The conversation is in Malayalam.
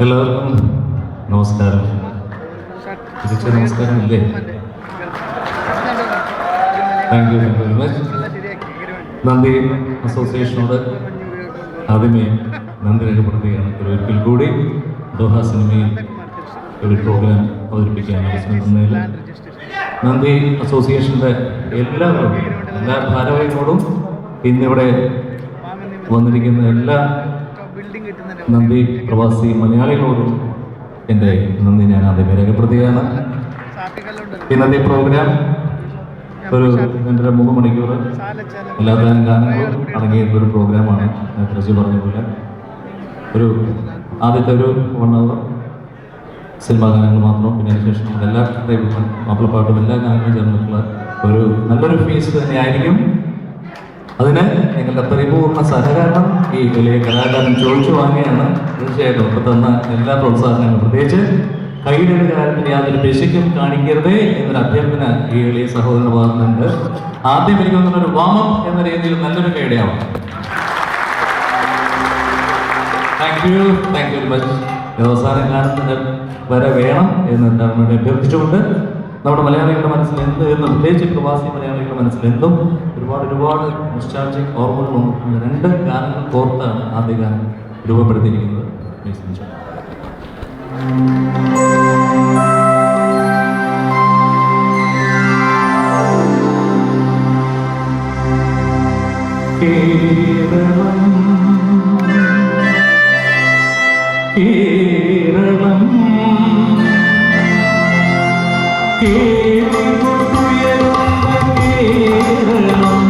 എല്ലാവർക്കും നമസ്കാരം. തിരിച്ച് നമസ്കാരം ഇല്ലേ? Thank you very much. നന്ദി അസോസിയേഷനോട് ആദ്യമേ നന്ദി രേഖപ്പെടുത്തുകയാണ്. ഒരിക്കൽ കൂടി ദോഹ സിനിമയിൽ ഒരു പ്രോഗ്രാം അവതരിപ്പിക്കാൻ അവസരം തന്നതിൽ നന്ദി അസോസിയേഷൻ്റെ എല്ലാ ഭാരവാഹികളോടും ഇന്നിവിടെ വന്നിരിക്കുന്ന എല്ലാ നന്ദി പ്രവാസി മലയാളികളോടും എൻ്റെ നന്ദി ഞാൻ ആദ്യമേ രേഖപ്പെടുത്തുകയാണ്. ഇന്നത്തെ പ്രോഗ്രാം ഒരു 2.5-3 മണിക്കൂർ എല്ലാത്തരം ഗാനങ്ങളും അടങ്ങിയിട്ടുള്ളൊരു പ്രോഗ്രാമാണ്. റജി പറഞ്ഞ പോലെ ഒരു ആദ്യത്തെ ഒരു 1 hour സിനിമാ ഗാനങ്ങൾ മാത്രം, പിന്നെ അതിനുശേഷം എല്ലാ മാപ്പിളപ്പാട്ടും എല്ലാ ഗാനങ്ങളും ചേർന്നിട്ടുള്ള ഒരു നല്ലൊരു ഫീസ് തന്നെയായിരിക്കും. അതിന് നിങ്ങളുടെ പരിപൂർണ്ണ സഹകരണം ഈ വലിയ കലാകാരൻ ചോദിച്ചു വാങ്ങിയാണ്. തീർച്ചയായിട്ടും ഇപ്പം തന്ന എല്ലാ പ്രോത്സാഹനങ്ങളും, പ്രത്യേകിച്ച് കയ്യിലൊരു കാര്യത്തിന് യാതൊരു പിശുക്കും കാണിക്കരുതേ എന്നൊരു അഭ്യർത്ഥന ഈ എളിയ സഹോദരന്റെ ഭാഗത്തുണ്ട്. ആദ്യം എനിക്ക് തോന്നുന്നൊരു വാമപ്പ് എന്ന രീതിയിൽ നല്ലൊരു കൈഡിയാവും. Thank you very much. അവസാന ഗാനത്തിന് വരെ വേണം എന്നാണ് വേണ്ടി അഭ്യർത്ഥിച്ചുകൊണ്ട് നമ്മുടെ മലയാളികളുടെ മനസ്സിൽ എന്ത് എന്നും, പ്രത്യേകിച്ച് പ്രവാസി മലയാളികളുടെ മനസ്സിൽ എന്തും ഒരുപാട് നൊസ്റ്റാൾജിക് ഓർമ്മകൾ വന്നിട്ടുണ്ട്. 2 ഗാനങ്ങൾ കോർത്താണ് ആദ്യ ഗാനം രൂപപ്പെടുത്തിയിരിക്കുന്നത്. കേരളം കേരളം